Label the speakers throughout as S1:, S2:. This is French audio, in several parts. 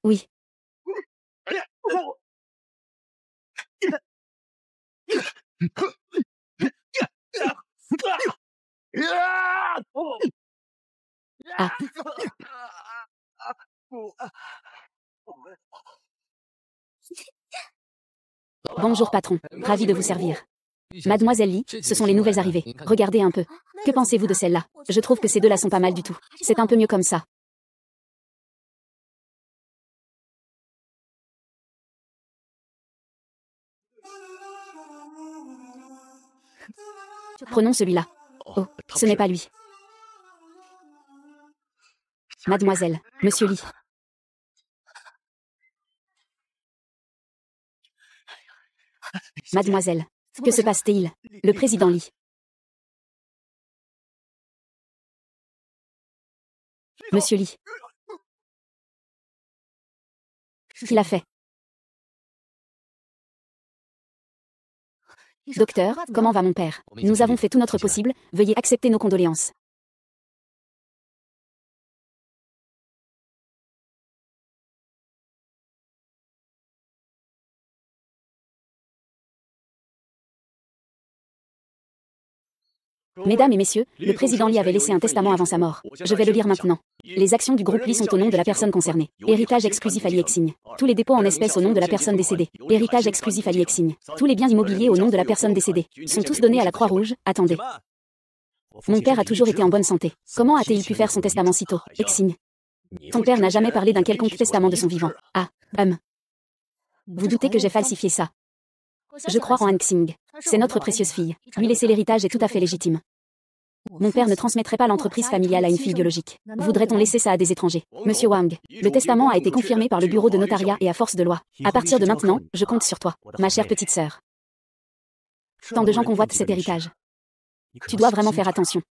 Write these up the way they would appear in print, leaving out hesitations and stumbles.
S1: Oui. Ah. Bonjour patron, ravi de vous servir. Mademoiselle Lee, ce sont les nouvelles arrivées. Regardez un peu. Que pensez-vous de celle-là? Je trouve que ces deux-là sont pas mal du tout. C'est un peu mieux comme ça. Prenons celui-là. Oh, ce n'est pas lui. Mademoiselle, Monsieur Lee. Mademoiselle, que se passe-t-il? Le président Lee. Monsieur Lee. Qu'il a fait? Docteur, comment va mon père? Nous avons fait tout notre possible, veuillez accepter nos condoléances. Mesdames et messieurs, le président Lee avait laissé un testament avant sa mort. Je vais le lire maintenant. Les actions du groupe Lee sont au nom de la personne concernée. Héritage exclusif à Lee Exing. Tous les dépôts en espèces au nom de la personne décédée. Héritage exclusif à Lee Exing. Tous les biens immobiliers au nom de la personne décédée. Sont tous donnés à la Croix-Rouge. Attendez. Mon père a toujours été en bonne santé. Comment a-t-il pu faire son testament si tôt? Exing. Ton père n'a jamais parlé d'un quelconque testament de son vivant. Ah, Vous doutez que j'ai falsifié ça? Je crois en Han Xing. C'est notre précieuse fille. Lui laisser l'héritage est tout à fait légitime. Mon père ne transmettrait pas l'entreprise familiale à une fille biologique. Voudrait-on laisser ça à des étrangers? Monsieur Wang, le testament a été confirmé par le bureau de notariat et à force de loi. À partir de maintenant, je compte sur toi, ma chère petite sœur. Tant de gens convoitent cet héritage. Tu dois vraiment faire attention.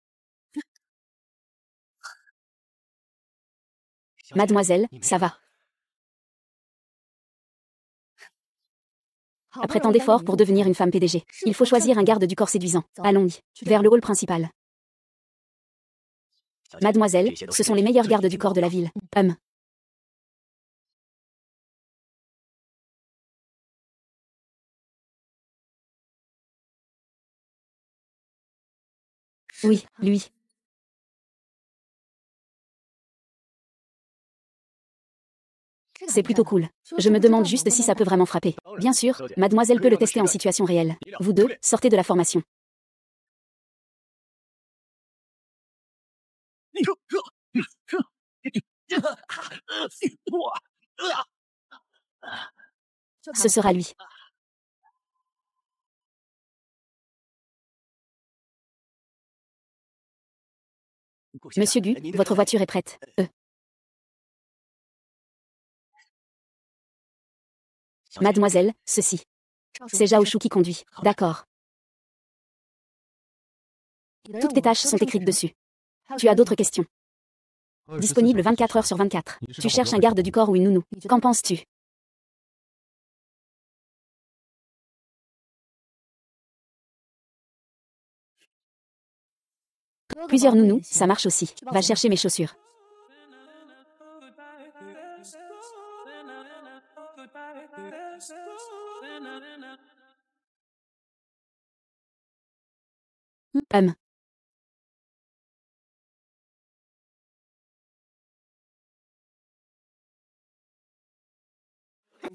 S1: Mademoiselle, ça va. Après tant d'efforts pour devenir une femme PDG, il faut choisir un garde du corps séduisant. Allons-y, vers le hall principal. Mademoiselle, ce sont les meilleurs gardes du corps de la ville. Oui, lui. C'est plutôt cool. Je me demande juste si ça peut vraiment frapper. Bien sûr, mademoiselle peut le tester en situation réelle. Vous deux, sortez de la formation. Ce sera lui. Monsieur Gu, votre voiture est prête. Mademoiselle, ceci. C'est Zhao Shu qui conduit. D'accord. Toutes tes tâches sont écrites dessus. Tu as d'autres questions? Disponible 24 heures sur 24. Tu cherches un garde du corps ou une nounou. Qu'en penses-tu? Plusieurs nounous, ça marche aussi. Va chercher mes chaussures.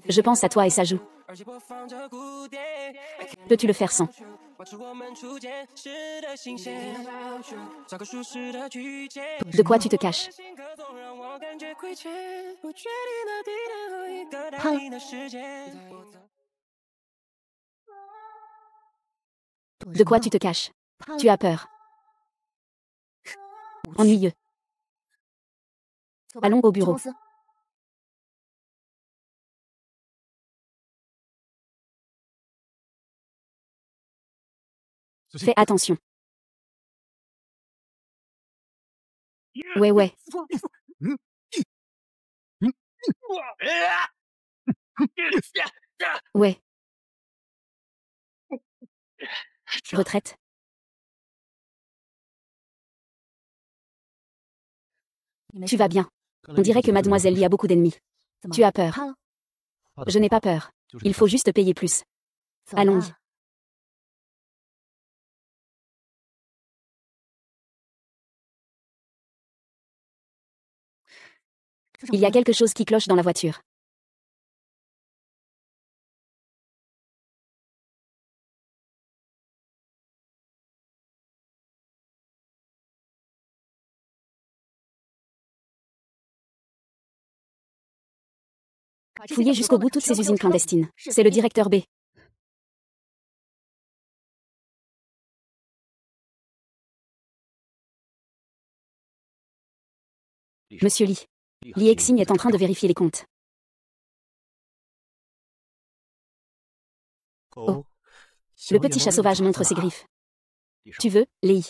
S1: Je pense à toi et ça joue. Peux-tu le faire sans? De quoi tu te caches? De quoi tu te caches? Tu as peur. Ennuyeux. Allons au bureau. Fais attention. Ouais. Ouais. Retraite. Tu vas bien. On dirait que Mademoiselle Li a beaucoup d'ennemis. Tu as peur. Je n'ai pas peur. Il faut juste payer plus. Allons-y. Il y a quelque chose qui cloche dans la voiture. Fouillez jusqu'au bout toutes ces usines clandestines. C'est le directeur B. Monsieur Li. Li Exing est en train de vérifier les comptes. Oh. Le petit chat sauvage montre ses griffes. Tu veux, Lei?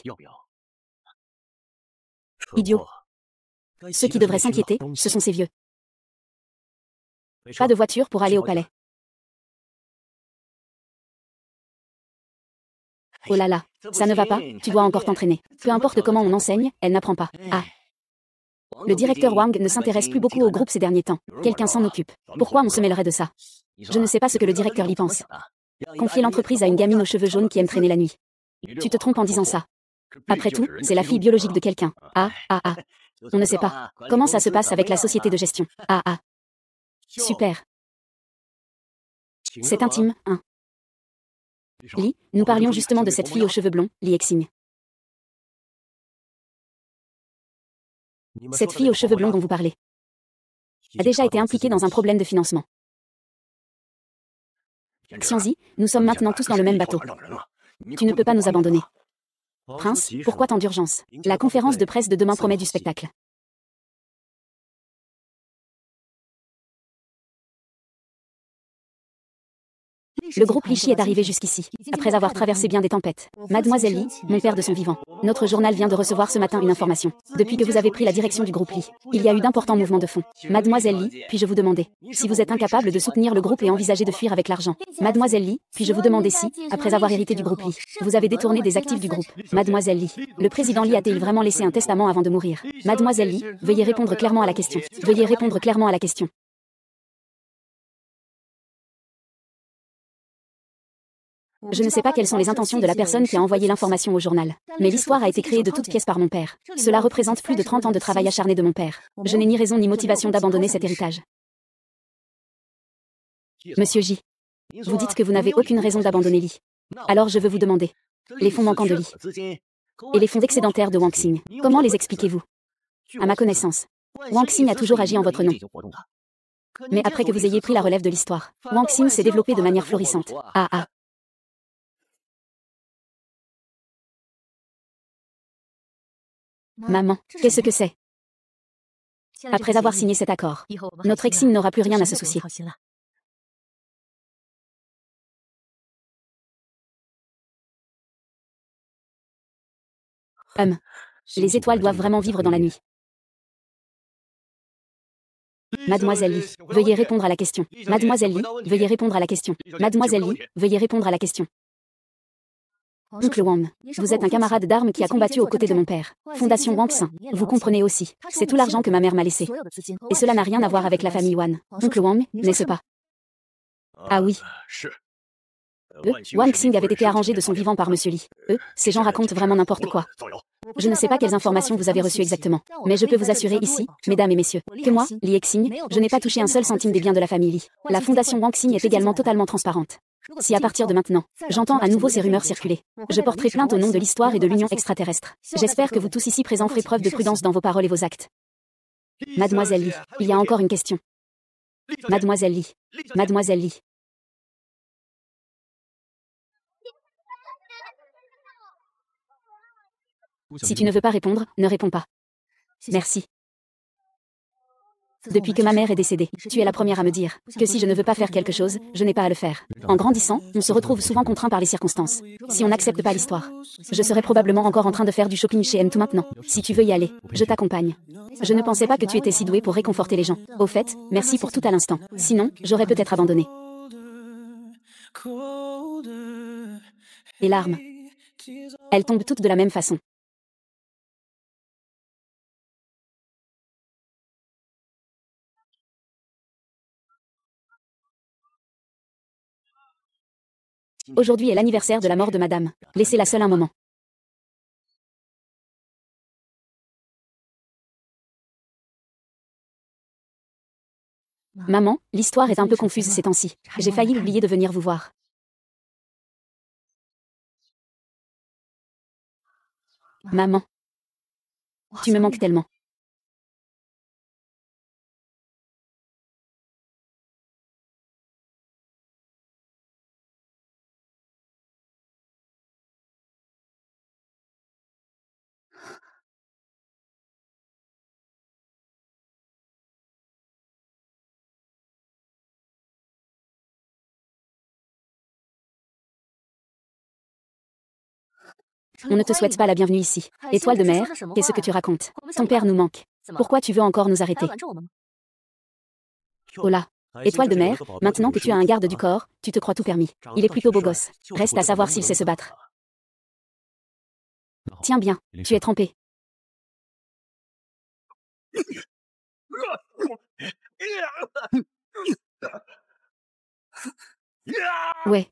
S1: Idiot. Ceux qui devraient s'inquiéter, ce sont ces vieux. Pas de voiture pour aller au palais. Oh là là, ça ne va pas, tu dois encore t'entraîner. Peu importe comment on enseigne, elle n'apprend pas. Ah. Le directeur Wang ne s'intéresse plus beaucoup au groupe ces derniers temps. Quelqu'un s'en occupe. Pourquoi on se mêlerait de ça? Je ne sais pas ce que le directeur Li pense. Confier l'entreprise à une gamine aux cheveux jaunes qui aime traîner la nuit. Tu te trompes en disant ça. Après tout, c'est la fille biologique de quelqu'un. Ah. On ne sait pas. Comment ça se passe avec la société de gestion? Ah. Super. C'est intime, hein. Li, nous parlions justement de cette fille aux cheveux blonds, Li Exing. Cette fille aux cheveux blonds dont vous parlez a déjà été impliquée dans un problème de financement. Xianzi, nous sommes maintenant tous dans le même bateau. Tu ne peux pas nous abandonner. Prince, pourquoi tant d'urgence? La conférence de presse de demain promet du spectacle. Le groupe Lichi est arrivé jusqu'ici, après avoir traversé bien des tempêtes. Mademoiselle Li, mon père de son vivant. Notre journal vient de recevoir ce matin une information. Depuis que vous avez pris la direction du groupe Li, il y a eu d'importants mouvements de fonds. Mademoiselle Li, puis-je vous demander si vous êtes incapable de soutenir le groupe et envisager de fuir avec l'argent? Mademoiselle Li, puis-je vous demander si, après avoir hérité du groupe Li, vous avez détourné des actifs du groupe? Mademoiselle Li, le président Li a-t-il vraiment laissé un testament avant de mourir? Mademoiselle Li, veuillez répondre clairement à la question. Veuillez répondre clairement à la question. Je ne sais pas quelles sont les intentions de la personne qui a envoyé l'information au journal. Mais l'histoire a été créée de toutes pièces par mon père. Cela représente plus de 30 ans de travail acharné de mon père. Je n'ai ni raison ni motivation d'abandonner cet héritage. Monsieur J, vous dites que vous n'avez aucune raison d'abandonner Li. Alors je veux vous demander, les fonds manquants de Li et les fonds excédentaires de Wang Xing, comment les expliquez-vous? À ma connaissance, Wang Xing a toujours agi en votre nom. Mais après que vous ayez pris la relève de l'histoire, Wang Xing s'est développé de manière florissante. Ah. Maman, qu'est-ce que c'est? Après avoir signé cet accord, notre Exing n'aura plus rien à se soucier. Les étoiles doivent vraiment vivre dans la nuit. Mademoiselle Li, veuillez répondre à la question. Mademoiselle Li, veuillez répondre à la question. Mademoiselle Li, veuillez répondre à la question. Oncle Wang, vous êtes un camarade d'armes qui a combattu aux côtés de mon père. Fondation Wang Xin, vous comprenez aussi. C'est tout l'argent que ma mère m'a laissé. Et cela n'a rien à voir avec la famille Wan. Oncle Wang, n'est-ce pas? Ah oui. Wang Xing avait été arrangé de son vivant par Monsieur Li. Ces gens racontent vraiment n'importe quoi. Je ne sais pas quelles informations vous avez reçues exactement, mais je peux vous assurer ici, mesdames et messieurs, que moi, Li Exing, je n'ai pas touché un seul centime des biens de la famille Li. La fondation Wang Xing est également totalement transparente. Si à partir de maintenant, j'entends à nouveau ces rumeurs circuler, je porterai plainte au nom de l'histoire et de l'Union extraterrestre. J'espère que vous tous ici présents ferez preuve de prudence dans vos paroles et vos actes. Mademoiselle Li, il y a encore une question. Mademoiselle Li. Mademoiselle Li. Si tu ne veux pas répondre, ne réponds pas. Merci. Depuis que ma mère est décédée, tu es la première à me dire que si je ne veux pas faire quelque chose, je n'ai pas à le faire. En grandissant, on se retrouve souvent contraint par les circonstances. Si on n'accepte pas l'histoire, je serais probablement encore en train de faire du shopping chez M tout maintenant. Si tu veux y aller, je t'accompagne. Je ne pensais pas que tu étais si doué pour réconforter les gens. Au fait, merci pour tout à l'instant. Sinon, j'aurais peut-être abandonné. Les larmes. Elles tombent toutes de la même façon. Aujourd'hui est l'anniversaire de la mort de madame. Laissez-la seule un moment. Maman, l'histoire est un peu confuse ces temps-ci. J'ai failli oublier de venir vous voir. Maman, tu me manques tellement. On ne te souhaite pas la bienvenue ici. Étoile de mer, qu'est-ce que tu racontes? Ton père nous manque. Pourquoi tu veux encore nous arrêter? Oh là. Étoile de mer, maintenant que tu as un garde du corps, tu te crois tout permis. Il est plutôt beau gosse. Reste à savoir s'il sait se battre. Tiens bien, tu es trempé. Ouais.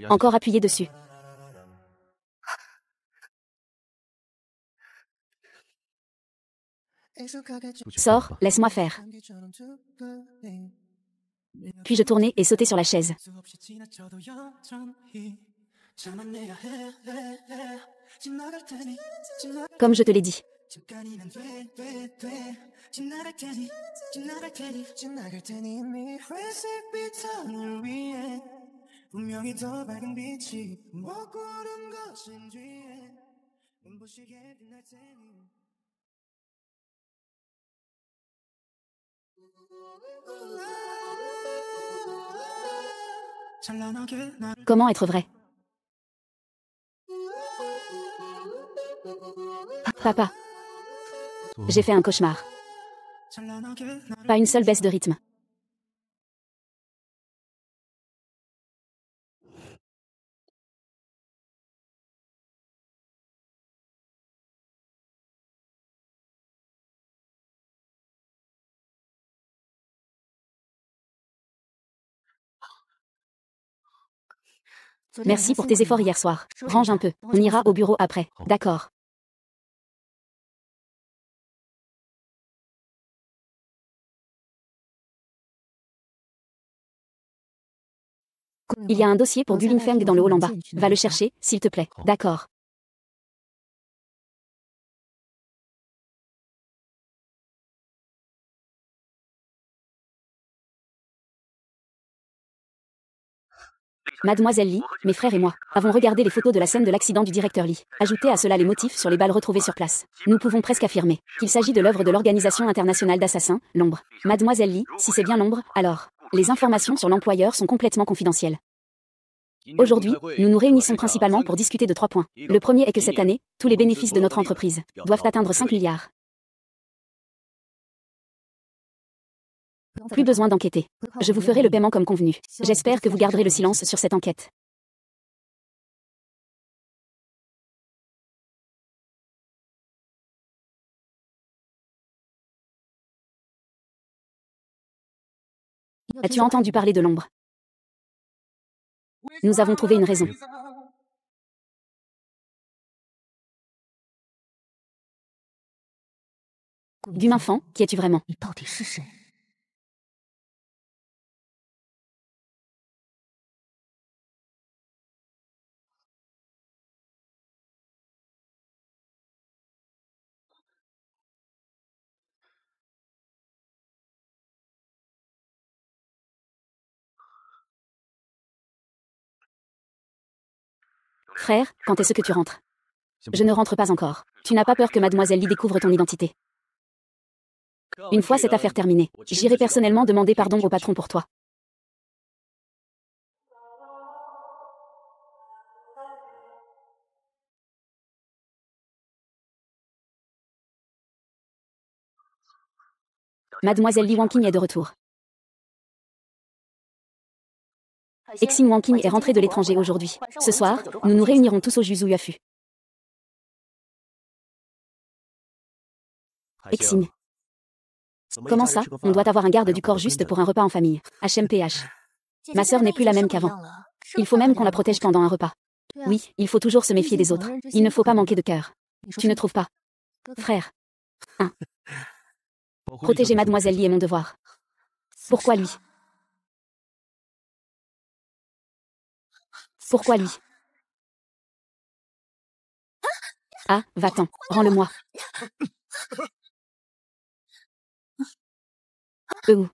S1: Encore appuyé dessus. Sors, laisse-moi faire. Puis-je tourner et sauter sur la chaise? Comme je te l'ai dit. Comment être vrai? Papa, j'ai fait un cauchemar. Pas une seule baisse de rythme. Merci pour tes efforts hier soir. Range un peu. On ira au bureau après. D'accord. Il y a un dossier pour Gulin Feng dans le hall en bas. Va le chercher, s'il te plaît. D'accord. Mademoiselle Lee, mes frères et moi, avons regardé les photos de la scène de l'accident du directeur Lee. Ajoutez à cela les motifs sur les balles retrouvées sur place. Nous pouvons presque affirmer qu'il s'agit de l'œuvre de l'Organisation internationale d'assassins, l'Ombre. Mademoiselle Lee, si c'est bien l'Ombre, alors, les informations sur l'employeur sont complètement confidentielles. Aujourd'hui, nous nous réunissons principalement pour discuter de 3 points. Le premier est que cette année, tous les bénéfices de notre entreprise doivent atteindre 5 milliards. Plus besoin d'enquêter. Je vous ferai le paiement comme convenu. J'espère que vous garderez le silence sur cette enquête. As-tu entendu parler de l'Ombre? Nous avons trouvé une raison. Gumin Fan, qui es-tu vraiment? Frère, quand est-ce que tu rentres? Je ne rentre pas encore. Tu n'as pas peur que mademoiselle Lee découvre ton identité? Une fois cette affaire terminée, j'irai personnellement demander pardon au patron pour toi. Mademoiselle Lee Wanking est de retour. Exing Wanking est rentrée de l'étranger aujourd'hui. Ce soir, nous nous réunirons tous au Juzu Yafu. Exing. Comment ça, on doit avoir un garde du corps juste pour un repas en famille? HMPH. Ma sœur n'est plus la même qu'avant. Il faut même qu'on la protège pendant un repas. Oui, il faut toujours se méfier des autres. Il ne faut pas manquer de cœur. Tu ne trouves pas? Frère. 1. Protéger mademoiselle Lee est mon devoir. Pourquoi lui? Pourquoi lui? Ah, va-t'en, rends-le-moi. Où?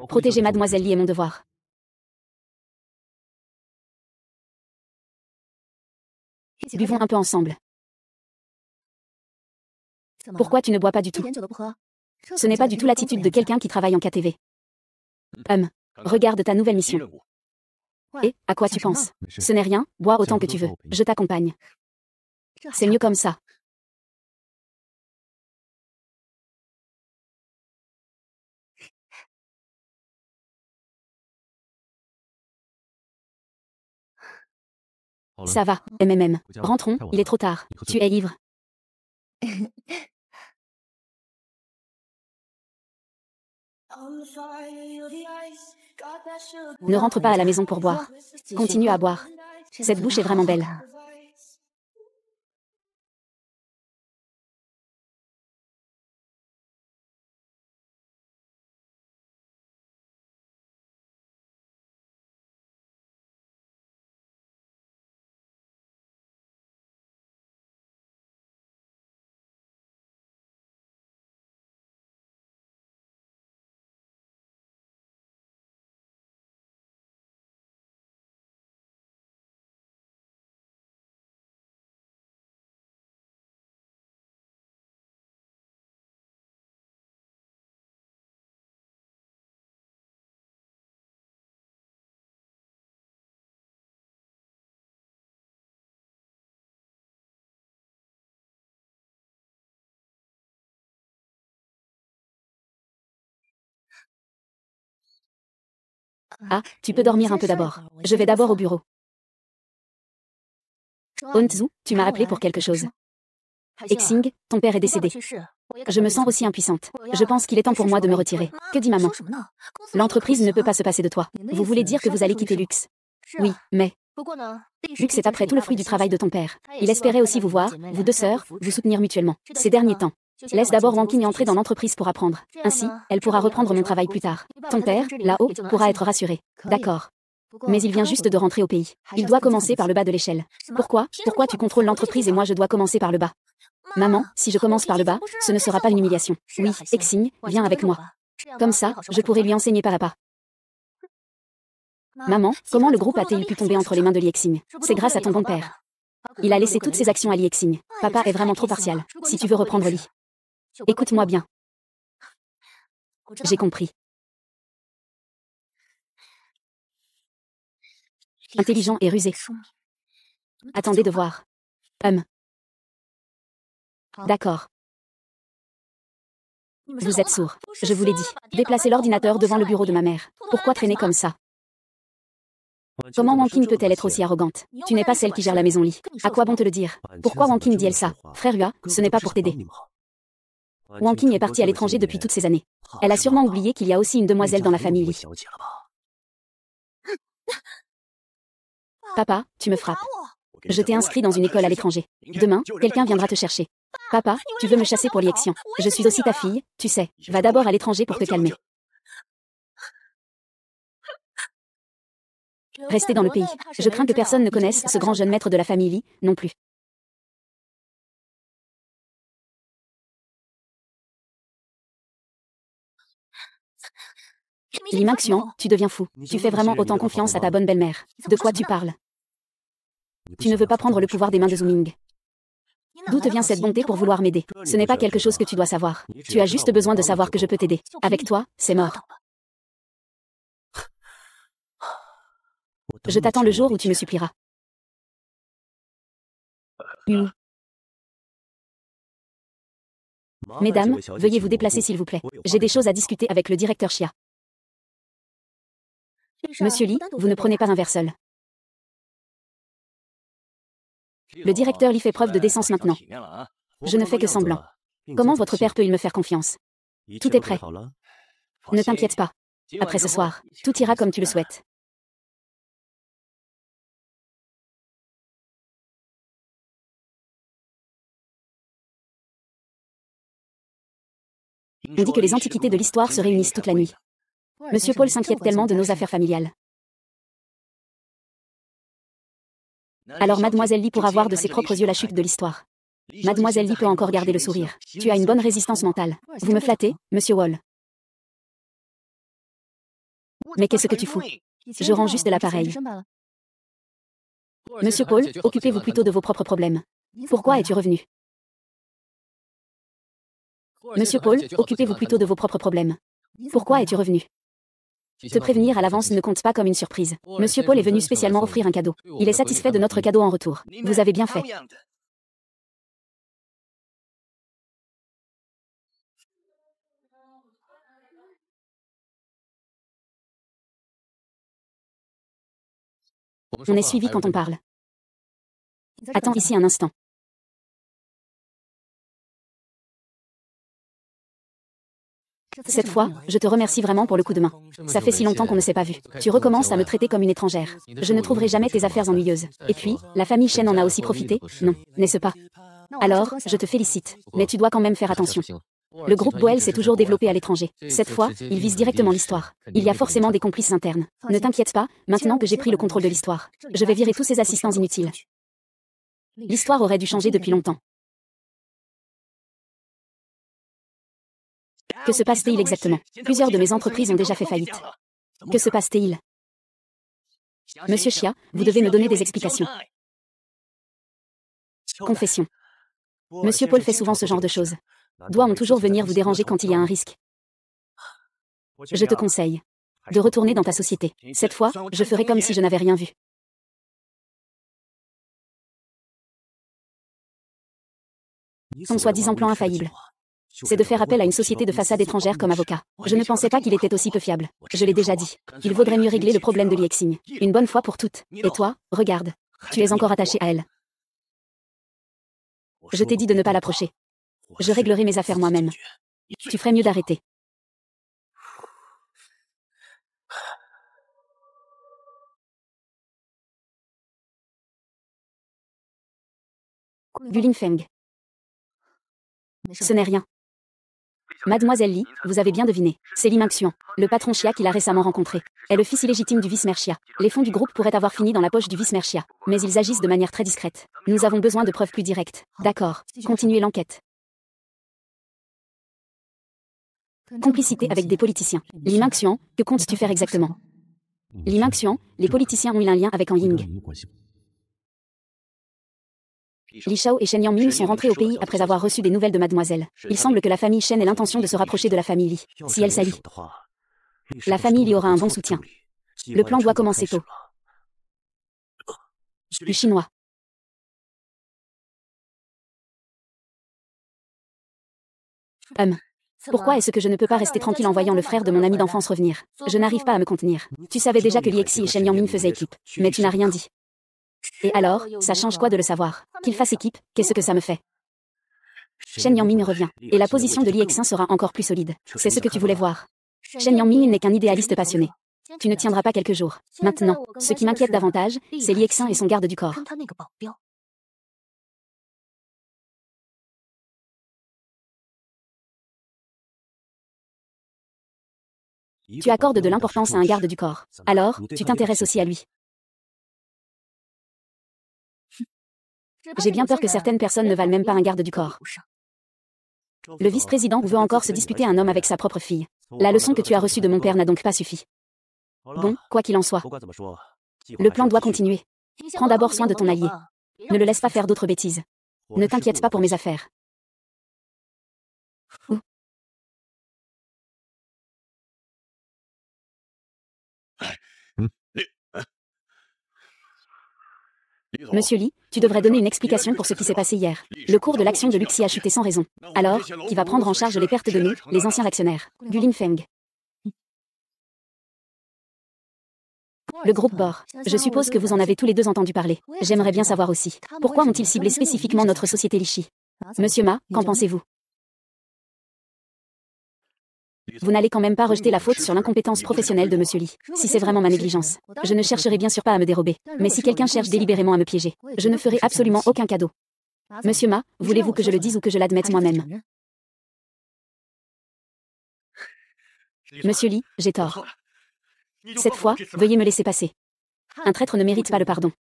S1: Protéger mademoiselle Lee est mon devoir. Buvons un peu ensemble. Pourquoi tu ne bois pas du tout? Ce n'est pas du tout l'attitude de quelqu'un qui travaille en KTV. Regarde ta nouvelle mission. Et, à quoi tu penses? Ce n'est rien, bois autant que tu veux. Je t'accompagne. C'est mieux comme ça. Ça va, MMM. Rentrons, il est trop tard. Tu es ivre. Ne rentre pas à la maison pour boire. Continue à boire. Cette bouche est vraiment belle. Ah, tu peux dormir un peu d'abord. Je vais d'abord au bureau. Onzu, tu m'as appelé pour quelque chose. Exing, ton père est décédé. Je me sens aussi impuissante. Je pense qu'il est temps pour moi de me retirer. Que dit maman? L'entreprise ne peut pas se passer de toi. Vous voulez dire que vous allez quitter Lux? Oui, mais... Lux est après tout le fruit du travail de ton père. Il espérait aussi vous voir, vous deux sœurs, vous soutenir mutuellement. Ces derniers temps. Laisse d'abord Wanking entrer dans l'entreprise pour apprendre. Ainsi, elle pourra reprendre mon travail plus tard. Ton père, là-haut, pourra être rassuré. D'accord. Mais il vient juste de rentrer au pays. Il doit commencer par le bas de l'échelle. Pourquoi? Pourquoi tu contrôles l'entreprise et moi je dois commencer par le bas? Maman, si je commence par le bas, ce ne sera pas une humiliation. Oui, Exing, viens avec moi. Comme ça, je pourrai lui enseigner pas à pas. Maman, comment le groupe a-t-il pu tomber entre les mains de Lee Exing? C'est grâce à ton bon père. Il a laissé toutes ses actions à Lee Exing. Papa est vraiment trop partial. Si tu veux reprendre Lee. Écoute-moi bien. J'ai compris. Intelligent et rusé. Attendez de voir. D'accord. Vous êtes sourd. Je vous l'ai dit. Déplacez l'ordinateur devant le bureau de ma mère. Pourquoi traîner comme ça? Comment Wanking peut-elle être aussi arrogante? Tu n'es pas celle qui gère la maison Lee. À quoi bon te le dire? Pourquoi Wanking dit-elle ça? Frère Hua, ce n'est pas pour t'aider. Wanking est partie à l'étranger depuis toutes ces années. Elle a sûrement oublié qu'il y a aussi une demoiselle dans la famille Lee. Papa, tu me frappes. Je t'ai inscrit dans une école à l'étranger. Demain, quelqu'un viendra te chercher. Papa, tu veux me chasser pour Lee-Xian. Je suis aussi ta fille, tu sais. Va d'abord à l'étranger pour te calmer. Restez dans le pays. Je crains que personne ne connaisse ce grand jeune maître de la famille Lee, non plus. Li Mingxian, tu deviens fou. Tu fais vraiment autant confiance à ta bonne belle-mère. De quoi tu parles? Tu ne veux pas prendre le pouvoir des mains de Zuming. D'où te vient cette bonté pour vouloir m'aider? Ce n'est pas quelque chose que tu dois savoir. Tu as juste besoin de savoir que je peux t'aider. Avec toi, c'est mort. Je t'attends le jour où tu me supplieras. Mesdames, veuillez vous déplacer s'il vous plaît. J'ai des choses à discuter avec le directeur Xia. Monsieur Li, vous ne prenez pas un verre seul. Le directeur Li fait preuve de décence maintenant. Je ne fais que semblant. Comment votre père peut-il me faire confiance? Tout est prêt. Ne t'inquiète pas. Après ce soir, tout ira comme tu le souhaites. On dit que les antiquités de l'histoire se réunissent toute la nuit. Monsieur Paul s'inquiète tellement de nos affaires familiales. Alors Mademoiselle Li pourra voir de ses propres yeux la chute de l'histoire. Mademoiselle Li peut encore garder le sourire. Tu as une bonne résistance mentale. Vous me flattez, Monsieur Wall. Mais qu'est-ce que tu fous? Je rends juste l'appareil. Monsieur Paul, occupez-vous plutôt de vos propres problèmes. Pourquoi es-tu revenu? Monsieur Paul, occupez-vous plutôt de vos propres problèmes. Pourquoi es-tu revenu? Te prévenir à l'avance ne compte pas comme une surprise. Monsieur Paul est venu spécialement offrir un cadeau. Il est satisfait de notre cadeau en retour. Vous avez bien fait. On est suivi quand on parle. Attends ici un instant. Cette fois, je te remercie vraiment pour le coup de main. Ça fait si longtemps qu'on ne s'est pas vu. Tu recommences à me traiter comme une étrangère. Je ne trouverai jamais tes affaires ennuyeuses. Et puis, la famille Shen en a aussi profité, non, n'est-ce pas? Alors, je te félicite. Mais tu dois quand même faire attention. Le groupe Boel s'est toujours développé à l'étranger. Cette fois, il vise directement l'histoire. Il y a forcément des complices internes. Ne t'inquiète pas, maintenant que j'ai pris le contrôle de l'histoire, je vais virer tous ces assistants inutiles. L'histoire aurait dû changer depuis longtemps. Que se passe-t-il exactement? Plusieurs de mes entreprises ont déjà fait faillite. Que se passe-t-il? Monsieur Xia, vous devez me donner des explications. Confession. Monsieur Paul fait souvent ce genre de choses. Doit-on toujours venir vous déranger quand il y a un risque? Je te conseille de retourner dans ta société. Cette fois, je ferai comme si je n'avais rien vu. Son soi-disant plan infaillible, c'est de faire appel à une société de façade étrangère comme avocat. Je ne pensais pas qu'il était aussi peu fiable. Je l'ai déjà dit. Il vaudrait mieux régler le problème de Li Exing. Une bonne fois pour toutes. Et toi, regarde. Tu es encore attaché à elle. Je t'ai dit de ne pas l'approcher. Je réglerai mes affaires moi-même. Tu ferais mieux d'arrêter. Gulin Feng. Ce n'est rien. Mademoiselle Li, vous avez bien deviné. C'est Li Mingxian, le patron Xia qu'il a récemment rencontré. Est le fils illégitime du vice-maire Xia. Les fonds du groupe pourraient avoir fini dans la poche du vice-maire Xia. Mais ils agissent de manière très discrète. Nous avons besoin de preuves plus directes. D'accord. Continuez l'enquête. Complicité avec des politiciens. Li Mingxian, que comptes-tu faire exactement? Li Mingxian, les politiciens ont eu un lien avec An Ying. Li Shao et Shen Yangming sont rentrés au pays après avoir reçu des nouvelles de mademoiselle. Il semble que la famille Shen ait l'intention de se rapprocher de la famille Li. Si elle s'allie, la famille Li aura un bon soutien. Le plan doit commencer tôt. Du chinois. Pourquoi est-ce que je ne peux pas rester tranquille en voyant le frère de mon ami d'enfance revenir? Je n'arrive pas à me contenir. Tu savais déjà que Li Exi et Shen Yangming faisaient équipe, mais tu n'as rien dit. Et alors, ça change quoi de le savoir? Qu'il fasse équipe, qu'est-ce que ça me fait? Shen Yangming revient, et la position de Li Exing sera encore plus solide. C'est ce que tu voulais voir. Shen Yangming n'est qu'un idéaliste passionné. Tu ne tiendras pas quelques jours. Maintenant, ce qui m'inquiète davantage, c'est Li Exing et son garde du corps. Tu accordes de l'importance à un garde du corps. Alors, tu t'intéresses aussi à lui. J'ai bien peur que certaines personnes ne valent même pas un garde du corps. Le vice-président veut encore se disputer un homme avec sa propre fille. La leçon que tu as reçue de mon père n'a donc pas suffi. Bon, quoi qu'il en soit. Le plan doit continuer. Prends d'abord soin de ton allié. Ne le laisse pas faire d'autres bêtises. Ne t'inquiète pas pour mes affaires. Ouh. Monsieur Lee, tu devrais donner une explication pour ce qui s'est passé hier. Le cours de l'action de Luxi a chuté sans raison. Alors, qui va prendre en charge les pertes de nous, les anciens actionnaires? Gulin Feng. Le groupe Bor. Je suppose que vous en avez tous les deux entendu parler. J'aimerais bien savoir aussi. Pourquoi ont-ils ciblé spécifiquement notre société Lichi? Monsieur Ma, qu'en pensez-vous? Vous n'allez quand même pas rejeter la faute sur l'incompétence professionnelle de Monsieur Lee. Si c'est vraiment ma négligence, je ne chercherai bien sûr pas à me dérober. Mais si quelqu'un cherche délibérément à me piéger, je ne ferai absolument aucun cadeau. Monsieur Ma, voulez-vous que je le dise ou que je l'admette moi-même? Monsieur Lee, j'ai tort. Cette fois, veuillez me laisser passer. Un traître ne mérite pas le pardon.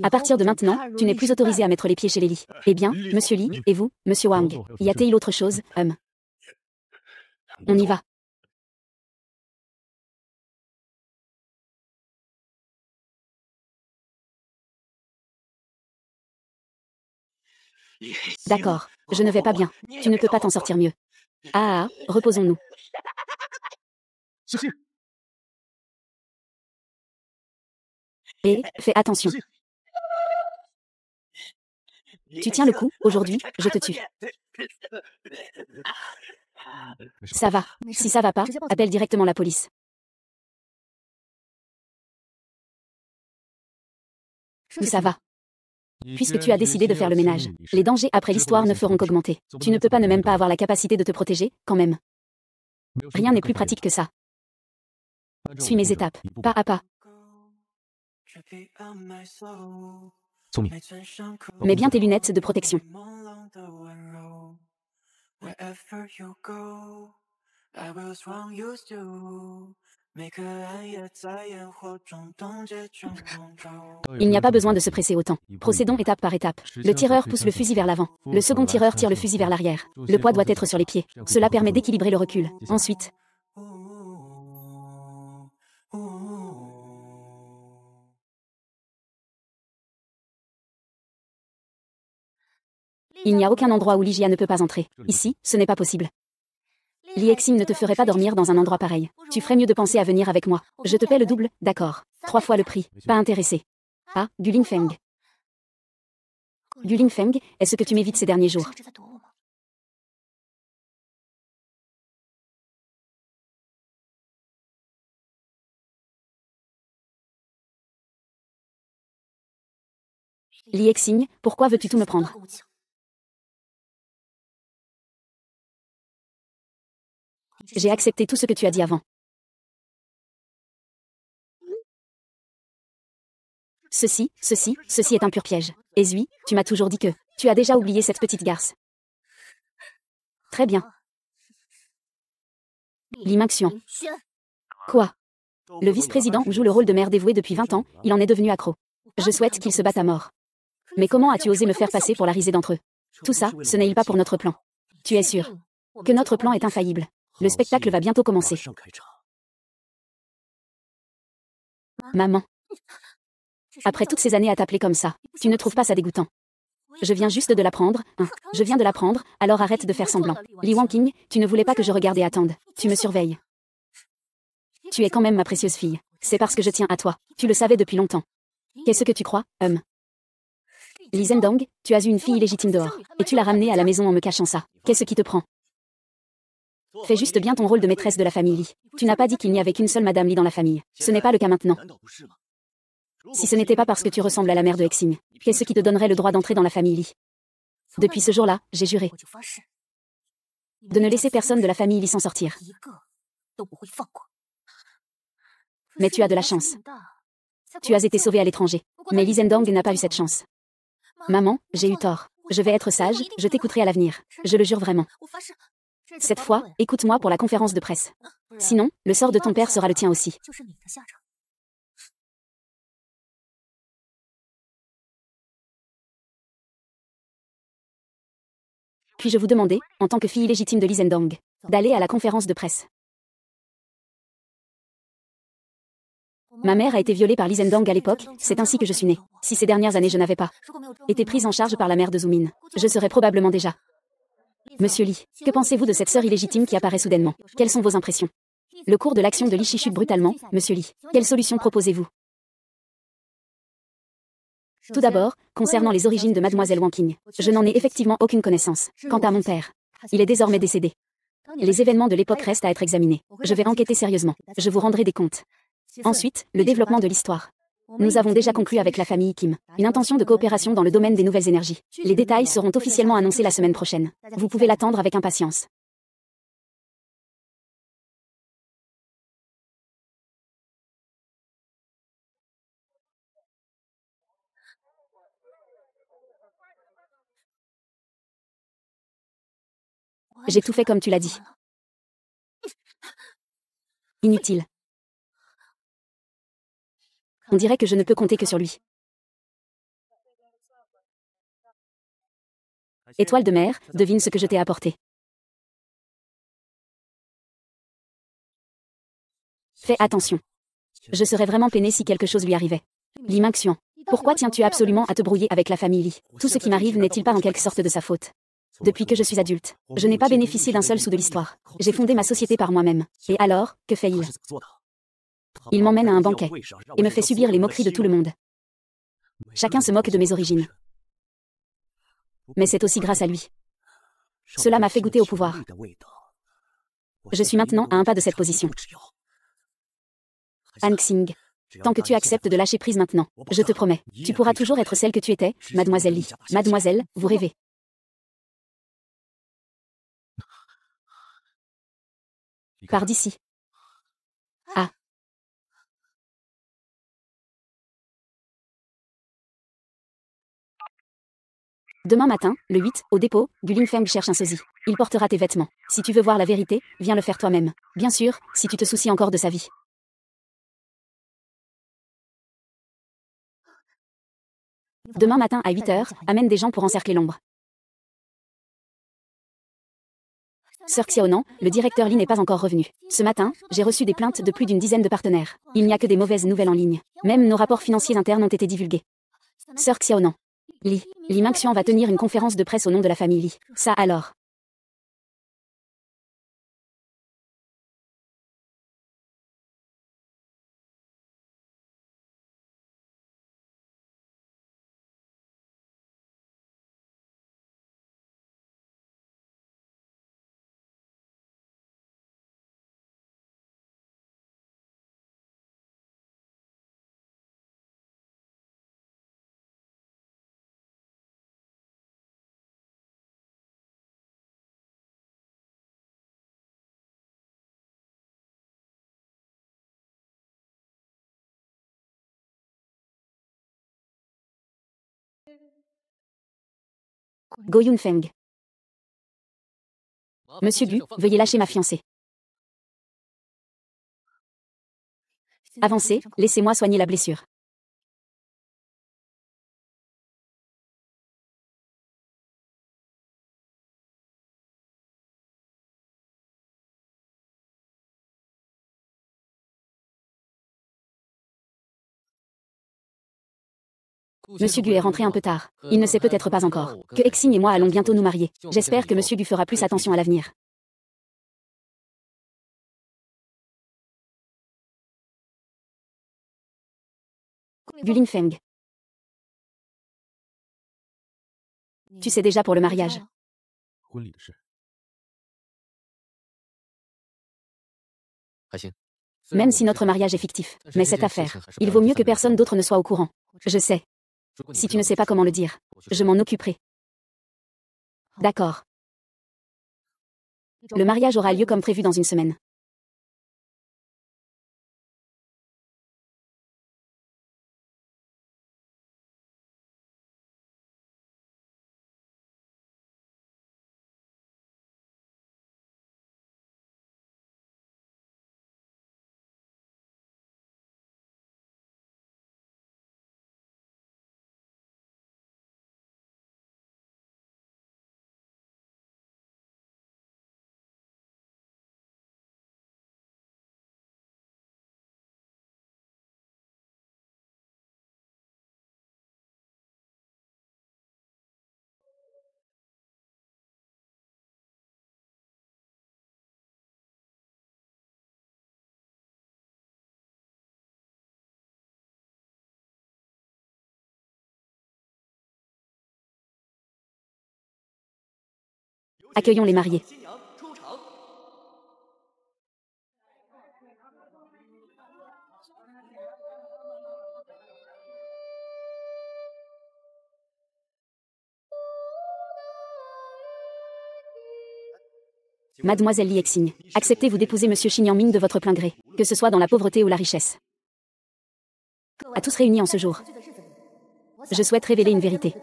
S1: À partir de maintenant, tu n'es plus autorisé à mettre les pieds chez les Lee. Eh bien, Monsieur Lee, et vous, Monsieur Wang, y a-t-il autre chose, On y va. D'accord, je ne vais pas bien. Tu ne peux pas t'en sortir mieux. Reposons-nous. Et, fais attention. Tu tiens le coup, aujourd'hui, je te tue. Ça va. Si ça va pas, appelle directement la police. Ou ça va. Puisque tu as décidé de faire le ménage, les dangers après l'histoire ne feront qu'augmenter. Tu ne peux pas ne même pas avoir la capacité de te protéger, quand même. Rien n'est plus pratique que ça. Suis mes étapes, pas à pas. Mets bien tes lunettes de protection. Il n'y a pas besoin de se presser autant. Procédons étape par étape. Le tireur pousse le fusil vers l'avant. Le second tireur tire le fusil vers l'arrière. Le poids doit être sur les pieds. Cela permet d'équilibrer le recul. Ensuite, il n'y a aucun endroit où Ligia ne peut pas entrer. Ici, ce n'est pas possible. Li Exing ne te ferait pas dormir dans un endroit pareil. Tu ferais mieux de penser à venir avec moi. Je te paie le double, d'accord. 3 fois le prix. Pas intéressé. Ah, Gulin Feng. Gulin Feng, est-ce que tu m'évites ces derniers jours? Li Exing, pourquoi veux-tu tout me prendre? J'ai accepté tout ce que tu as dit avant. Ceci est un pur piège. Ezui, tu m'as toujours dit que tu as déjà oublié cette petite garce. Très bien. Li Mingxian. Quoi? Le vice-président joue le rôle de mère dévouée depuis 20 ans, il en est devenu accro. Je souhaite qu'il se batte à mort. Mais comment as-tu osé me faire passer pour la risée d'entre eux? Tout ça, ce n'est pas pour notre plan. Tu es sûr que notre plan est infaillible? Le spectacle va bientôt commencer. Maman. Après toutes ces années à t'appeler comme ça, tu ne trouves pas ça dégoûtant? Je viens juste de l'apprendre, Je viens de l'apprendre, alors arrête de faire semblant. Li Wangqing, tu ne voulais pas que je regarde et attende. Tu me surveilles. Tu es quand même ma précieuse fille. C'est parce que je tiens à toi. Tu le savais depuis longtemps. Qu'est-ce que tu crois, Li Zhendong, tu as eu une fille illégitime dehors, et tu l'as ramenée à la maison en me cachant ça. Qu'est-ce qui te prend? Fais juste bien ton rôle de maîtresse de la famille Li. Tu n'as pas dit qu'il n'y avait qu'une seule Madame Li dans la famille. Ce n'est pas le cas maintenant. Si ce n'était pas parce que tu ressembles à la mère de Exing, qu'est-ce qui te donnerait le droit d'entrer dans la famille Li? Depuis ce jour-là, j'ai juré de ne laisser personne de la famille Li s'en sortir. Mais tu as de la chance. Tu as été sauvée à l'étranger. Mais Li Zhendong n'a pas eu cette chance. Maman, j'ai eu tort. Je vais être sage, je t'écouterai à l'avenir. Je le jure vraiment. Cette fois, écoute-moi pour la conférence de presse. Sinon, le sort de ton père sera le tien aussi. Puis-je vous demander, en tant que fille illégitime de Li Zhendong, d'aller à la conférence de presse? Ma mère a été violée par Lee Zhendong à l'époque, c'est ainsi que je suis née. Si ces dernières années je n'avais pas été prise en charge par la mère de Zoomin, je serais probablement déjà. Monsieur Lee, que pensez-vous de cette sœur illégitime qui apparaît soudainement? Quelles sont vos impressions? Le cours de l'action de Lee chuchote brutalement, Monsieur Lee. Quelle solution proposez-vous? Tout d'abord, concernant les origines de Mademoiselle Wanking, je n'en ai effectivement aucune connaissance. Quant à mon père, il est désormais décédé. Les événements de l'époque restent à être examinés. Je vais enquêter sérieusement. Je vous rendrai des comptes. Ensuite, le développement de l'histoire. Nous avons déjà conclu avec la famille Kim une intention de coopération dans le domaine des nouvelles énergies. Les détails seront officiellement annoncés la semaine prochaine. Vous pouvez l'attendre avec impatience. J'ai tout fait comme tu l'as dit. Inutile. On dirait que je ne peux compter que sur lui. Étoile de mer, devine ce que je t'ai apporté. Fais attention. Je serais vraiment peinée si quelque chose lui arrivait. Lee Minxian. Pourquoi tiens-tu absolument à te brouiller avec la famille Lee? Tout ce qui m'arrive n'est-il pas en quelque sorte de sa faute? Depuis que je suis adulte, je n'ai pas bénéficié d'un seul sou de l'histoire. J'ai fondé ma société par moi-même. Et alors, que fait-il? Il m'emmène à un banquet et me fait subir les moqueries de tout le monde. Chacun se moque de mes origines. Mais c'est aussi grâce à lui. Cela m'a fait goûter au pouvoir. Je suis maintenant à un pas de cette position. Han Xing. Tant que tu acceptes de lâcher prise maintenant, je te promets, tu pourras toujours être celle que tu étais, Mademoiselle Lee. Mademoiselle, vous rêvez. Par d'ici. Ah. Demain matin, le 8, au dépôt, du Lingfeng cherche un sosie. Il portera tes vêtements. Si tu veux voir la vérité, viens le faire toi-même. Bien sûr, si tu te soucies encore de sa vie. Demain matin à 8 heures, amène des gens pour encercler l'ombre. Sœur Xiaonan, le directeur Li n'est pas encore revenu. Ce matin, j'ai reçu des plaintes de plus d'une dizaine de partenaires. Il n'y a que des mauvaises nouvelles en ligne. Même nos rapports financiers internes ont été divulgués. Sœur Xiaonan. Li Minxian va tenir une conférence de presse au nom de la famille Li. Ça alors. Go Yunfeng. Monsieur Gu, veuillez lâcher ma fiancée. Avancez, laissez-moi soigner la blessure. Monsieur Gu est rentré un peu tard. Il ne sait peut-être pas encore que Exing et moi allons bientôt nous marier. J'espère que Monsieur Gu fera plus attention à l'avenir. Gu Lingfeng. Tu sais déjà pour le mariage. Même si notre mariage est fictif. Mais cette affaire, il vaut mieux que personne d'autre ne soit au courant. Je sais. Si tu ne sais pas comment le dire, je m'en occuperai. D'accord. Le mariage aura lieu comme prévu dans une semaine. Accueillons les mariés. Mademoiselle Li Exing, acceptez-vous d'épouser Monsieur Shin Yangming de votre plein gré, que ce soit dans la pauvreté ou la richesse. À tous réunis en ce jour, je souhaite révéler une vérité.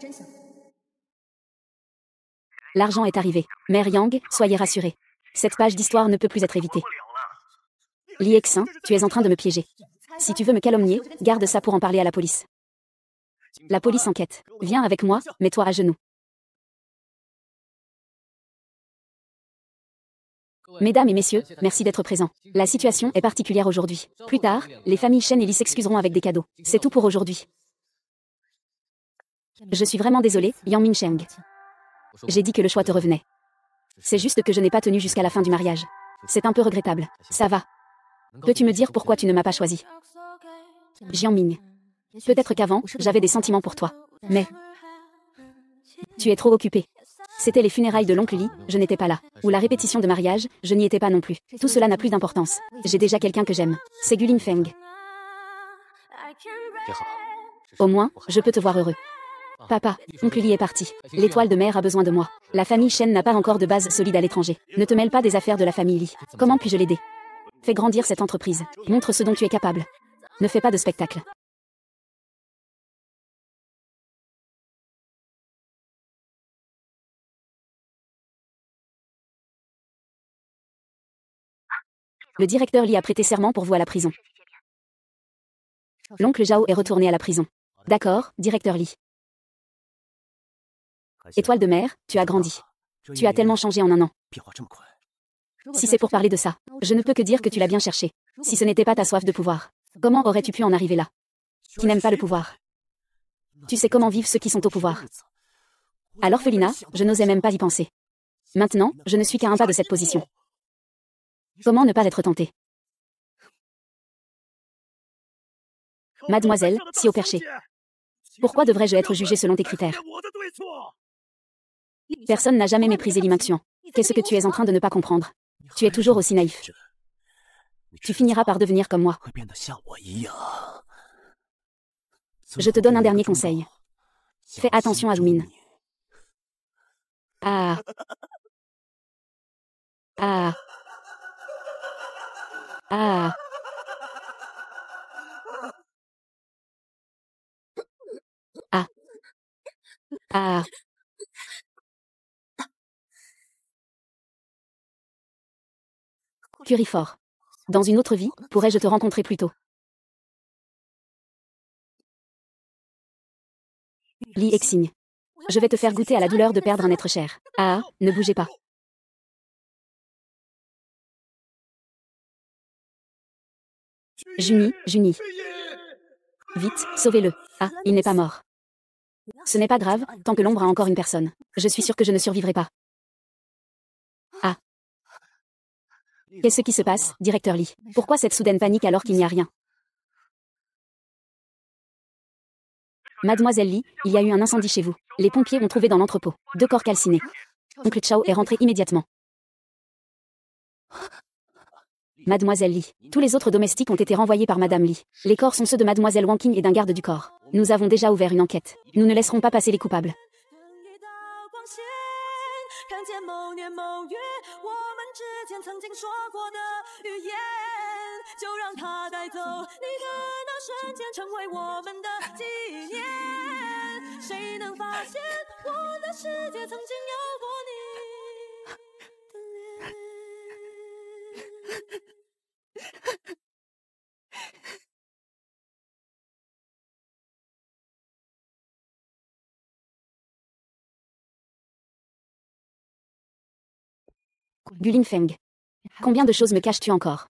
S1: L'argent est arrivé. Mère Yang, soyez rassurée. Cette page d'histoire ne peut plus être évitée. Li Exing, tu es en train de me piéger. Si tu veux me calomnier, garde ça pour en parler à la police. La police enquête. Viens avec moi, mets-toi à genoux. Mesdames et messieurs, merci d'être présents. La situation est particulière aujourd'hui. Plus tard, les familles Shen et Li s'excuseront avec des cadeaux. C'est tout pour aujourd'hui. Je suis vraiment désolée, Yang Minsheng. J'ai dit que le choix te revenait. C'est juste que je n'ai pas tenu jusqu'à la fin du mariage. C'est un peu regrettable. Ça va. Peux-tu me dire pourquoi tu ne m'as pas choisi? Jiang Ming. Peut-être qu'avant, j'avais des sentiments pour toi. Mais... tu es trop occupé. C'était les funérailles de l'oncle Li, je n'étais pas là. Ou la répétition de mariage, je n'y étais pas non plus. Tout cela n'a plus d'importance. J'ai déjà quelqu'un que j'aime. C'est Gulin Feng. Au moins, je peux te voir heureux. Papa, oncle Li est parti. L'étoile de mer a besoin de moi. La famille Shen n'a pas encore de base solide à l'étranger. Ne te mêle pas des affaires de la famille Li. Comment puis-je l'aider? Fais grandir cette entreprise. Montre ce dont tu es capable. Ne fais pas de spectacle. Le directeur Li a prêté serment pour vous à la prison. L'oncle Zhao est retourné à la prison. D'accord, directeur Li. Étoile de mer, tu as grandi. Tu as tellement changé en un an. Si c'est pour parler de ça, je ne peux que dire que tu l'as bien cherché. Si ce n'était pas ta soif de pouvoir, comment aurais-tu pu en arriver là? Qui n'aime pas le pouvoir? Tu sais comment vivent ceux qui sont au pouvoir. À l'orphelinat, je n'osais même pas y penser. Maintenant, je ne suis qu'à un pas de cette position. Comment ne pas être tenté? Mademoiselle, si au perché. Pourquoi devrais-je être jugée selon tes critères? Personne n'a jamais méprisé Li Mingxian. Qu'est-ce que tu es en train de ne pas comprendre? Tu es toujours aussi naïf. Tu finiras par devenir comme moi. Je te donne un dernier conseil. Fais attention à Zhumin. Ah. Ah. Ah. Ah. Ah. Curifort. Dans une autre vie, pourrais-je te rencontrer plus tôt? Li Exing. Je vais te faire goûter à la douleur de perdre un être cher. Ah, ne bougez pas. Juni. Vite, sauvez-le. Ah, il n'est pas mort. Ce n'est pas grave, tant que l'ombre a encore une personne. Je suis sûre que je ne survivrai pas. Ah. Qu'est-ce qui se passe, directeur Li? Pourquoi cette soudaine panique alors qu'il n'y a rien? Mademoiselle Li, il y a eu un incendie chez vous. Les pompiers ont trouvé dans l'entrepôt 2 corps calcinés. Oncle Chao est rentré immédiatement. Mademoiselle Li. Tous les autres domestiques ont été renvoyés par Madame Li. Les corps sont ceux de Mademoiselle Wang Qing et d'un garde du corps. Nous avons déjà ouvert une enquête. Nous ne laisserons pas passer les coupables. Gulin Feng. Combien de choses me caches-tu encore?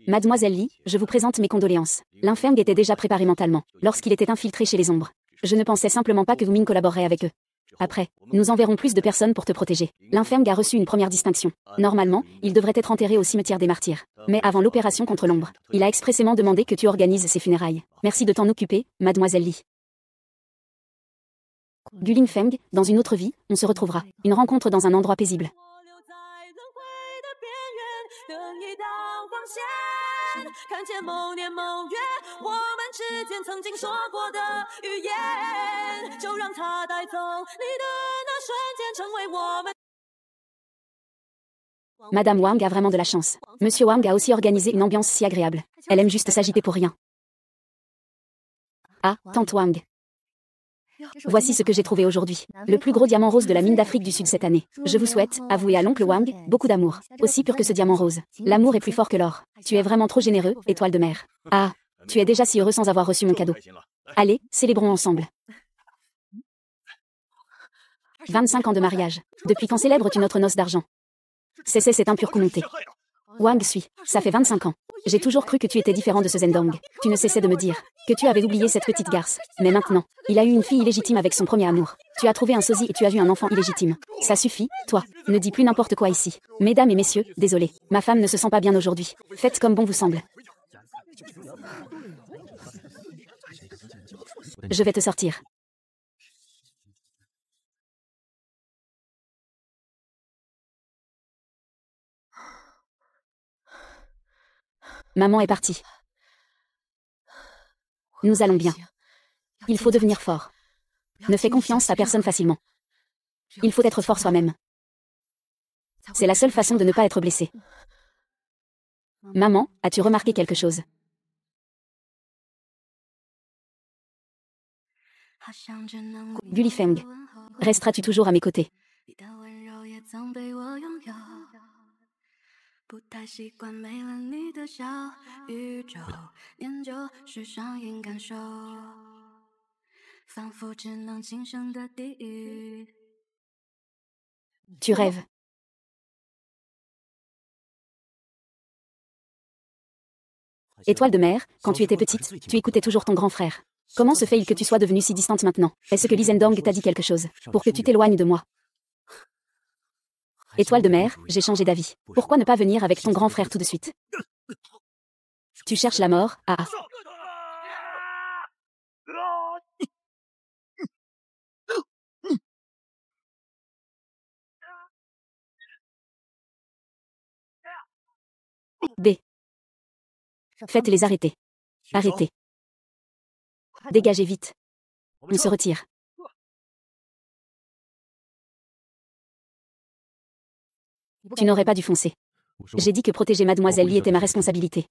S1: Mademoiselle Li, je vous présente mes condoléances. L'Infeng était déjà préparé mentalement, lorsqu'il était infiltré chez les ombres. Je ne pensais simplement pas que Wu Ming collaborerait avec eux. Après, nous enverrons plus de personnes pour te protéger. L'Infeng a reçu une première distinction. Normalement, il devrait être enterré au cimetière des martyrs. Mais avant l'opération contre l'ombre, il a expressément demandé que tu organises ses funérailles. Merci de t'en occuper, Mademoiselle Li. Guling Feng, dans une autre vie, on se retrouvera. Une rencontre dans un endroit paisible. Madame Wang a vraiment de la chance. Monsieur Wang a aussi organisé une ambiance si agréable. Elle aime juste s'agiter pour rien. Ah, tante Wang. Voici ce que j'ai trouvé aujourd'hui. Le plus gros diamant rose de la mine d'Afrique du Sud cette année. Je vous souhaite, avouez à l'oncle Wang, beaucoup d'amour. Aussi pur que ce diamant rose. L'amour est plus fort que l'or. Tu es vraiment trop généreux, étoile de mer. Ah, tu es déjà si heureux sans avoir reçu mon cadeau. Allez, célébrons ensemble. 25 ans de mariage. Depuis quand célèbres-tu notre noce d'argent? C'est impur coup monté. Wang Sui, ça fait 25 ans. J'ai toujours cru que tu étais différent de ce Zendong. Tu ne cessais de me dire que tu avais oublié cette petite garce. Mais maintenant, il a eu une fille illégitime avec son premier amour. Tu as trouvé un sosie et tu as eu un enfant illégitime. Ça suffit, toi. Ne dis plus n'importe quoi ici. Mesdames et messieurs, désolé. Ma femme ne se sent pas bien aujourd'hui. Faites comme bon vous semble. Je vais te sortir. Maman est partie. Nous allons bien. Il faut devenir fort. Ne fais confiance à personne facilement. Il faut être fort soi-même. C'est la seule façon de ne pas être blessé. Maman, as-tu remarqué quelque chose? Guli Feng, resteras-tu toujours à mes côtés? Tu rêves. Étoile de mer, quand tu étais petite, tu écoutais toujours ton grand frère. Comment se fait-il que tu sois devenue si distante maintenant? Est-ce que Li Zendong t'a dit quelque chose pour que tu t'éloignes de moi? Étoile de mer, j'ai changé d'avis. Pourquoi ne pas venir avec ton grand frère tout de suite? Tu cherches la mort, ah ah. B. Faites-les arrêter. Arrêtez. Dégagez vite. On se retire. Tu n'aurais pas dû foncer. J'ai dit que protéger Mademoiselle Li était ma responsabilité.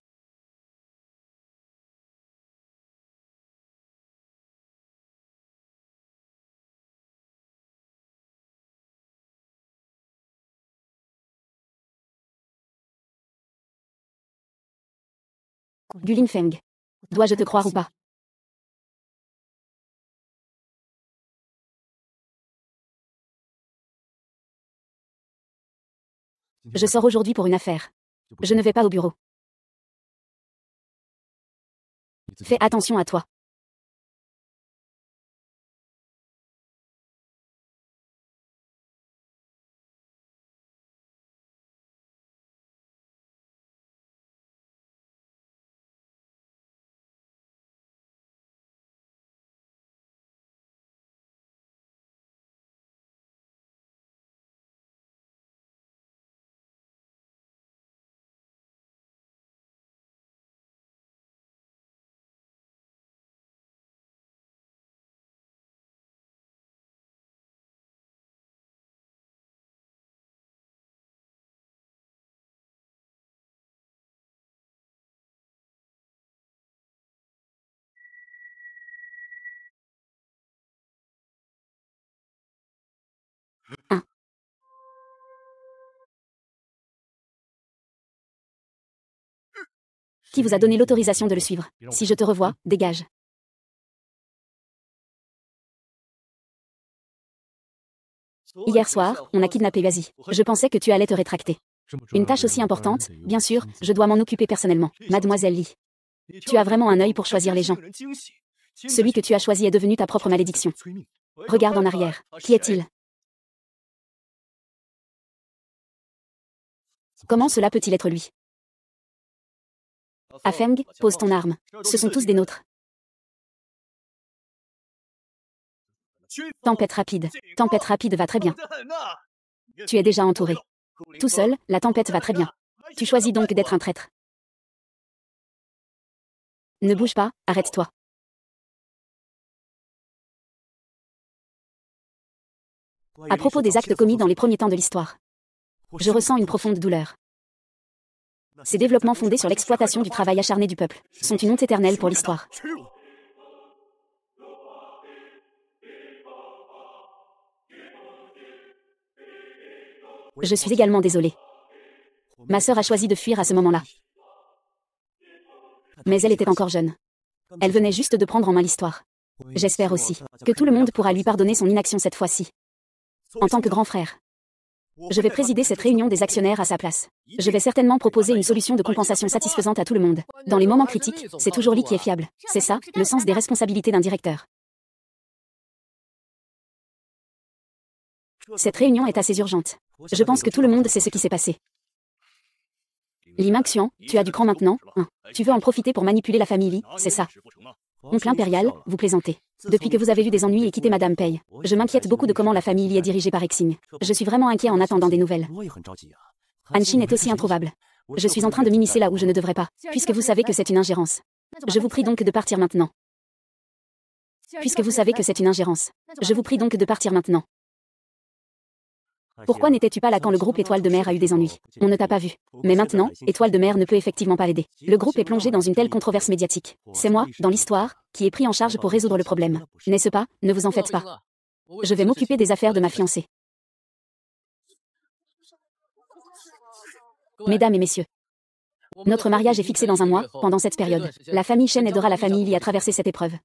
S1: Gulin Feng. Dois-je te croire ou pas? Je sors aujourd'hui pour une affaire. Je ne vais pas au bureau. Fais attention à toi. Un. Qui vous a donné l'autorisation de le suivre? Si je te revois, dégage. Hier soir, on a kidnappé Yuazi. Je pensais que tu allais te rétracter. Une tâche aussi importante, bien sûr, je dois m'en occuper personnellement. Mademoiselle Li. Tu as vraiment un œil pour choisir les gens. Celui que tu as choisi est devenu ta propre malédiction. Regarde en arrière. Qui est-il? Comment cela peut-il être lui? Afeng, pose ton arme. Ce sont tous des nôtres. Tempête rapide. Tempête rapide va très bien. Tu es déjà entouré. Tout seul, la tempête va très bien. Tu choisis donc d'être un traître. Ne bouge pas, arrête-toi. À propos des actes commis dans les premiers temps de l'histoire, je ressens une profonde douleur. Ces développements fondés sur l'exploitation du travail acharné du peuple sont une honte éternelle pour l'histoire. Je suis également désolée. Ma sœur a choisi de fuir à ce moment-là. Mais elle était encore jeune. Elle venait juste de prendre en main l'histoire. J'espère aussi que tout le monde pourra lui pardonner son inaction cette fois-ci. En tant que grand frère, je vais présider cette réunion des actionnaires à sa place. Je vais certainement proposer une solution de compensation satisfaisante à tout le monde. Dans les moments critiques, c'est toujours lui qui est fiable. C'est ça, le sens des responsabilités d'un directeur. Cette réunion est assez urgente. Je pense que tout le monde sait ce qui s'est passé. Li Mingxian, tu as du cran maintenant, hein. Tu veux en profiter pour manipuler la famille Li, c'est ça. Oncle impérial, vous plaisantez. Depuis que vous avez eu des ennuis et quitté Madame Pei, je m'inquiète beaucoup de comment la famille Li est dirigée par Exing. Je suis vraiment inquiet en attendant des nouvelles. Anshin est aussi introuvable. Je suis en train de m'immiscer là où je ne devrais pas, puisque vous savez que c'est une ingérence. Je vous prie donc de partir maintenant. Puisque vous savez que c'est une ingérence, je vous prie donc de partir maintenant. Pourquoi n'étais-tu pas là quand le groupe Étoile de Mer a eu des ennuis? On ne t'a pas vu. Mais maintenant, Étoile de Mer ne peut effectivement pas l'aider. Le groupe est plongé dans une telle controverse médiatique. C'est moi, dans l'histoire, qui ai pris en charge pour résoudre le problème. N'est-ce pas? Ne vous en faites pas. Je vais m'occuper des affaires de ma fiancée. Mesdames et messieurs, notre mariage est fixé dans un mois. Pendant cette période, la famille Chen aidera la famille Li à traverser cette épreuve.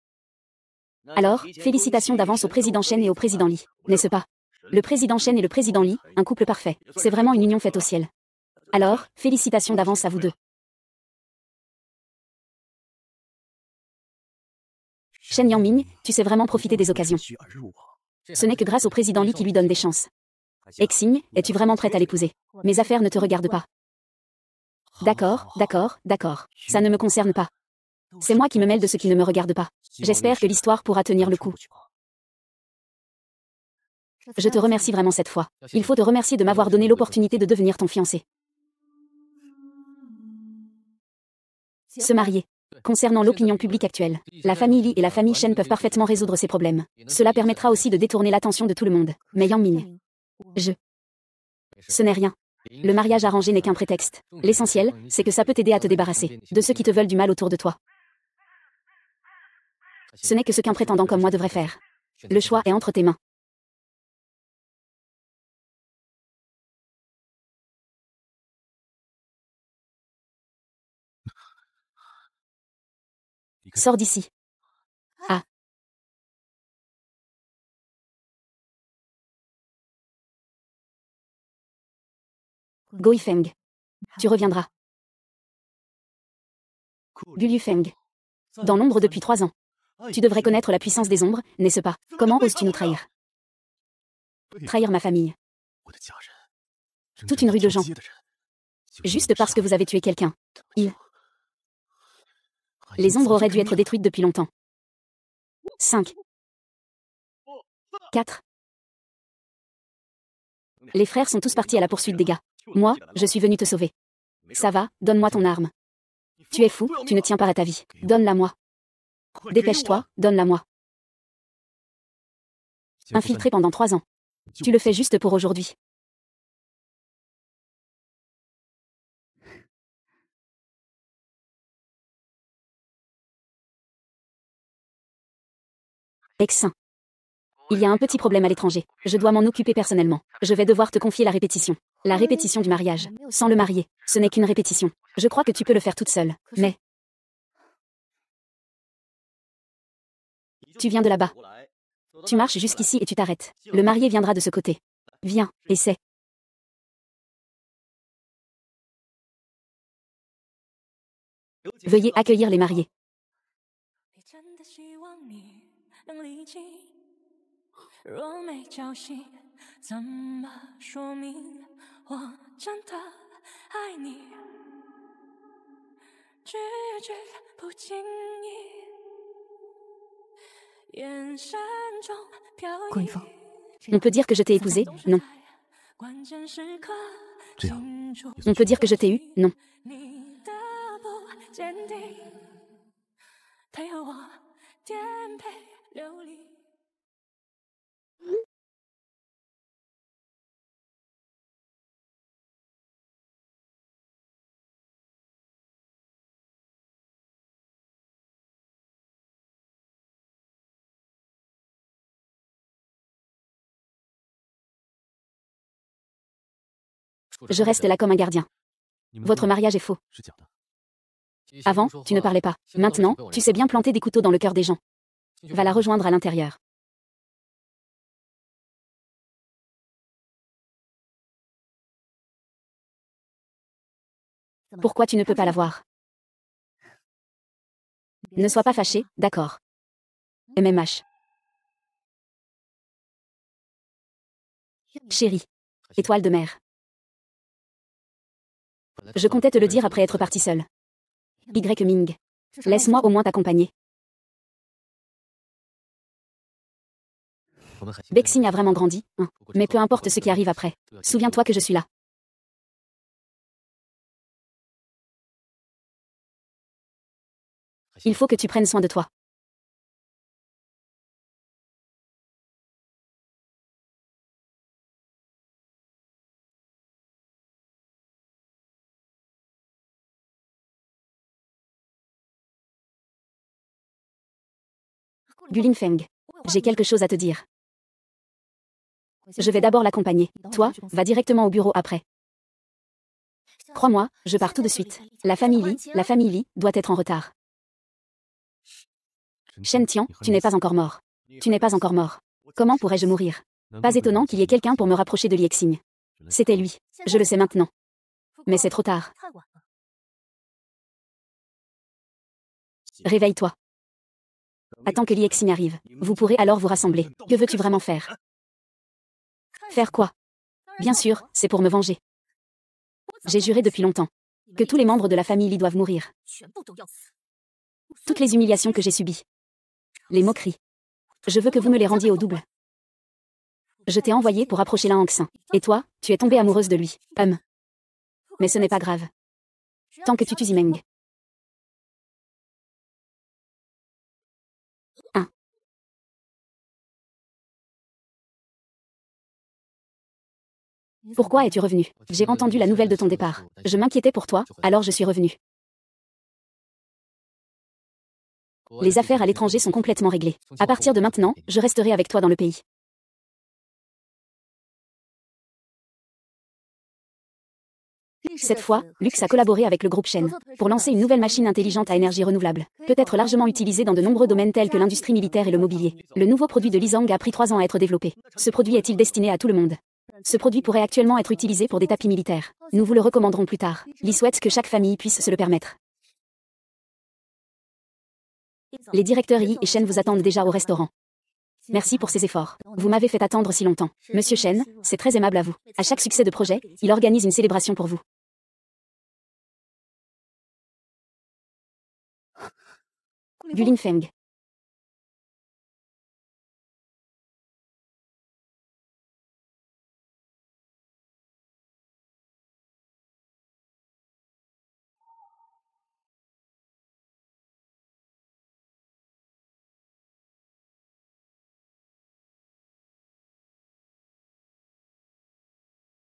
S1: Alors, félicitations d'avance au président Chen et au président Li, n'est-ce pas? Le président Chen et le président Li, un couple parfait. C'est vraiment une union faite au ciel. Alors, félicitations d'avance à vous deux. Shen Yangming, tu sais vraiment profiter des occasions. Ce n'est que grâce au président Li qui lui donne des chances. Exing, es-tu vraiment prête à l'épouser? Mes affaires ne te regardent pas. D'accord, d'accord, d'accord. Ça ne me concerne pas. C'est moi qui me mêle de ce qui ne me regarde pas. J'espère que l'histoire pourra tenir le coup. Je te remercie vraiment cette fois. Il faut te remercier de m'avoir donné l'opportunité de devenir ton fiancé. Se marier. Concernant l'opinion publique actuelle, la famille Li et la famille Chen peuvent parfaitement résoudre ces problèmes. Cela permettra aussi de détourner l'attention de tout le monde. Mais Yangming, ce n'est rien. Le mariage arrangé n'est qu'un prétexte. L'essentiel, c'est que ça peut t'aider à te débarrasser de ceux qui te veulent du mal autour de toi. Ce n'est que ce qu'un prétendant comme moi devrait faire. Le choix est entre tes mains. Sors d'ici. Ah. Go Yifeng. Tu reviendras. Bu Yufeng. Dans l'ombre depuis 3 ans. Tu devrais connaître la puissance des ombres, n'est-ce pas? Comment oses-tu nous trahir? Trahir ma famille. Toute une rue de gens. Juste parce que vous avez tué quelqu'un. Les ombres auraient dû être détruites depuis longtemps. 5. 4. Les frères sont tous partis à la poursuite des gars. Moi, je suis venu te sauver. Ça va, donne-moi ton arme. Tu es fou, tu ne tiens pas à ta vie. Donne-la-moi. Dépêche-toi, donne-la-moi. Infiltré pendant 3 ans. Tu le fais juste pour aujourd'hui. Exin. Il y a un petit problème à l'étranger. Je dois m'en occuper personnellement. Je vais devoir te confier la répétition. La répétition du mariage. Sans le marier, ce n'est qu'une répétition. Je crois que tu peux le faire toute seule. Mais... Tu viens de là-bas. Tu marches jusqu'ici et tu t'arrêtes. Le marié viendra de ce côté. Viens, essaie. Veuillez accueillir les mariés.
S2: 关一方，
S1: On peut dire que je t'ai épousé? Non.
S2: 这样也
S1: On
S2: 算
S1: peut dire que je t'ai eu? Non.
S2: 说
S1: Je reste là comme un gardien.
S2: 你们
S1: Votre
S2: 说的
S1: mariage est faux.
S2: 是假的。
S1: Avant, tu ne parlais pas. Maintenant, tu sais bien planter des couteaux dans le cœur des gens. Va la rejoindre à l'intérieur. Pourquoi tu ne peux pas la voir? Ne sois pas fâché, d'accord. MMH. Chérie. Étoile de mer. Je comptais te le dire après être parti seul. Y Ming. Laisse-moi au moins t'accompagner. Bexing a vraiment grandi, hein. Mais peu importe ce qui arrive après. Souviens-toi que je suis là. Il faut que tu prennes soin de toi. Gulingfeng. J'ai quelque chose à te dire. Je vais d'abord l'accompagner. Toi, va directement au bureau après. Crois-moi, je pars tout de suite. La famille Li doit être en retard. Shen Tian, tu n'es pas encore mort. Tu n'es pas encore mort. Comment pourrais-je mourir? Pas étonnant qu'il y ait quelqu'un pour me rapprocher de Li Exing. C'était lui. Je le sais maintenant. Mais c'est trop tard. Réveille-toi. Attends que Li Exing arrive. Vous pourrez alors vous rassembler. Que veux-tu vraiment faire? Faire quoi? Bien sûr, c'est pour me venger. J'ai juré depuis longtemps que tous les membres de la famille Li doivent mourir. Toutes les humiliations que j'ai subies. Les moqueries. Je veux que vous me les rendiez au double. Je t'ai envoyé pour approcher la Hangxin. Et toi, tu es tombée amoureuse de lui. Mais ce n'est pas grave. Tant que tu tues Zimeng. 1. Pourquoi es-tu revenu? J'ai entendu la nouvelle de ton départ. Je m'inquiétais pour toi, alors je suis revenu. Les affaires à l'étranger sont complètement réglées. À partir de maintenant, je resterai avec toi dans le pays. Cette fois, Lux a collaboré avec le groupe Shen pour lancer une nouvelle machine intelligente à énergie renouvelable, peut-être largement utilisée dans de nombreux domaines tels que l'industrie militaire et le mobilier. Le nouveau produit de Lizang a pris 3 ans à être développé. Ce produit est-il destiné à tout le monde? Ce produit pourrait actuellement être utilisé pour des tapis militaires. Nous vous le recommanderons plus tard. Li souhaite que chaque famille puisse se le permettre. Les directeurs Yi et Shen vous attendent déjà au restaurant. Merci pour ces efforts. Vous m'avez fait attendre si longtemps. Monsieur Shen, c'est très aimable à vous. À chaque succès de projet, il organise une célébration pour vous. Gulingfeng.